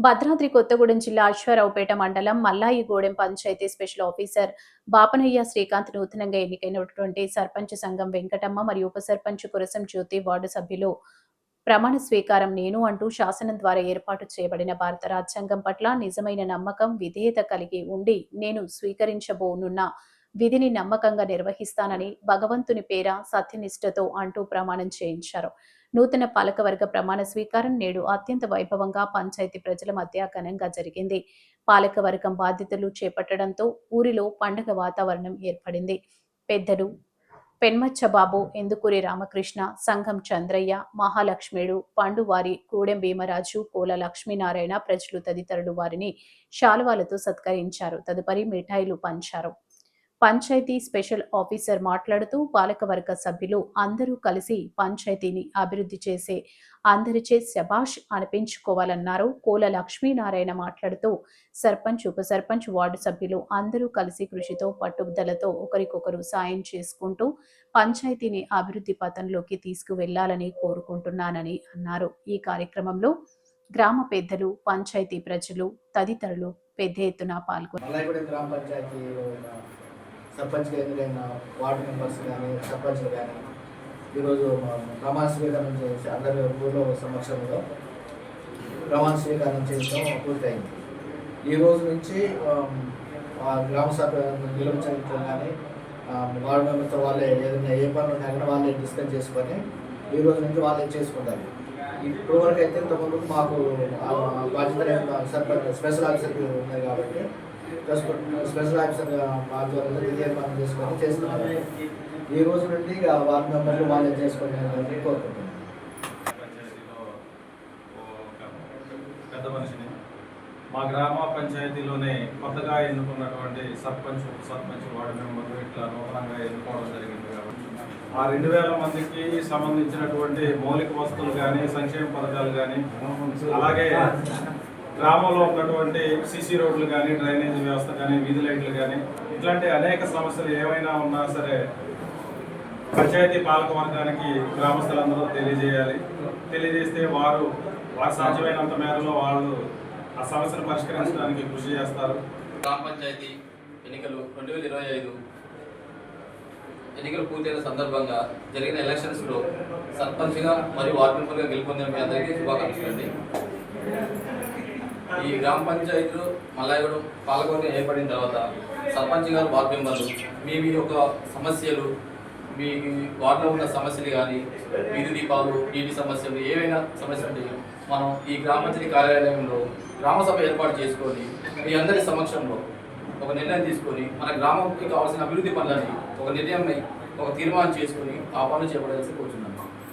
భద్రాద్రి కొత్తగూడెం జిల్లా అశ్వారావుపేట మండలం Mallaigudem panchayat special officer Bapanaiah Srikanth నూతనంగా ఎన్నికైనటువంటి సర్పంచ్ సంఘం వెంకటమ్మ మరియు ఉప సర్పంచ్ కురసం జ్యోతి వార్డు సభ్యులు ప్రమాణ స్వీకారం నేను అంటూ శాసనం ద్వారా ఏర్పాటు చేయబడిన భారత రాజ్యాంగం పట్ల నిజమైన నమ్మకం విధేయత కలిగి ఉండి నేను స్వీకరించబోనున్న విధిని నమ్మకంగా నిర్వహిస్తానని భగవంతుని పేర సత్యనిష్టతో అంటూ ప్రమాణం చేయించారు. నూతన పాలకవర్గ ప్రమాణ స్వీకారం నేడు అత్యంత వైభవంగా పంచాయతీ ప్రజల మధ్య ఘనంగా జరిగింది. పాలకవర్గం బాధ్యతలు చేపట్టడంతో ఊరిలో పండగ వాతావరణం ఏర్పడింది. పెద్దలు పెన్మచ్చబాబు, ఎందుకూరి రామకృష్ణ, సంఘం చంద్రయ్య, మహాలక్ష్మిడు, పండువారి, గూడెం భీమరాజు, పోల లక్ష్మీనారాయణ, ప్రజలు తదితరులు వారిని శాలువాలతో సత్కరించారు. తదుపరి మిఠాయిలు పంచారు. పంచాయతీ స్పెషల్ ఆఫీసర్ మాట్లాడుతూ పాలకవర్గ సభ్యులు అందరూ కలిసి పంచాయతీని అభివృద్ధి చేసే అందరిచే శభాష్ అనిపించుకోవాలన్నారు. కోల లక్ష్మీనారాయణ మాట్లాడుతూ సర్పంచ్, ఉప సర్పంచ్, వార్డు సభ్యులు అందరూ కలిసి కృషితో పట్టుదలతో ఒకరికొకరు సాయం చేసుకుంటూ పంచాయతీని అభివృద్ధి పథంలోకి తీసుకువెళ్లాలని కోరుకుంటున్నానని అన్నారు. ఈ కార్యక్రమంలో గ్రామ పెద్దలు, పంచాయతీ ప్రజలు తదితరులు పెద్ద ఎత్తున పాల్గొన్నారు. సర్పంచ్గా ఎన్నికైన వార్డు మెంబర్స్ కానీ సర్పంచ్లు కానీ ఈరోజు ప్రమాణ స్వీకారం చేసి అందరి ఊళ్ళో సమక్షంలో ప్రమాణ స్వీకారం చేయడం పూర్తయింది. ఈ రోజు నుంచి గ్రామ సభ నిలవచరిత్ర కానీ వార్డు మెంబర్తో వాళ్ళే ఏదైనా ఏ పనులు ఉన్నా కానీ వాళ్ళే డిస్కస్ చేసుకొని ఈ రోజు నుంచి వాళ్ళే చేసుకుంటారు. ఇప్పుడు వరకు అయితే ఇంతకుముందు మాకు బాధ్యత సర్పంచ్ స్పెషల్ ఆఫీసర్కి ఉన్నాయి కాబట్టి స్పెషల్ ఆఫీసర్ ఆధ్వర్యంలో తీర్మానం చేసుకొని చేస్తున్నారు. ఈ రోజు నుండి వార్డు మెంబర్లు వాళ్ళే చేసుకొని కోరుకుంటున్నాను. పెద్ద మనిషిని మా గ్రామ పంచాయతీలోనే కొత్తగా ఎన్నుకున్నటువంటి సర్పంచ్, ఉప సర్పంచ్, వార్డు మెంబర్లు ఇట్లా నూతనంగా ఎన్నుకోవడం జరిగింది. కాబట్టి ఆ 2000 మందికి సంబంధించినటువంటి మౌలిక వస్తువులు కానీ, సంక్షేమ పథకాలు కానీ, అలాగే గ్రామంలో ఉన్నటువంటి సీసీ రోడ్లు కానీ, డ్రైనేజీ వ్యవస్థ కానీ, వీధి లైట్లు కానీ, ఇట్లాంటి అనేక సమస్యలు ఏమైనా ఉన్నా సరే పంచాయతీ పాలక వర్గానికి గ్రామస్తులందరూ తెలియజేయాలి. తెలియజేస్తే వారు సాధ్యమైనంత మేరలో వాళ్ళు ఆ సమస్యను పరిష్కరించడానికి కృషి చేస్తారు. గ్రామ పంచాయతీ ఎన్నికలు 2025 ఎన్నికలు పూర్తయిన సందర్భంగా జరిగిన ఎలక్షన్స్లో సర్పంచ్గా మరియు వార్డు మెంబర్గా గెలుపొందిన మీ అందరికీ శుభాకాంక్షలు అండి. ఈ గ్రామ పంచాయతీలో మల్లాయిగూడెం పాలకవర్గం ఏర్పడిన తర్వాత సర్పంచ్ గారు, వార్డు మెంబర్లు మీ యొక్క సమస్యలు, మీ వార్డులో ఉన్న సమస్యలు కానీ, వీధి దీపాలు, నీటి సమస్యలు, ఏవైనా సమస్యలు ఉంటాయి మనం ఈ గ్రామ పంచాయతీ కార్యాలయంలో గ్రామసభ ఏర్పాటు చేసుకొని మీ అందరి సమక్షంలో ఒక నిర్ణయం తీసుకొని మన గ్రామంకి కావాల్సిన అభివృద్ధి పనులని ఒక నిర్ణయం, ఒక తీర్మానం చేసుకొని ఆ పనులు చేపడాల్సి కోరుతున్నాను.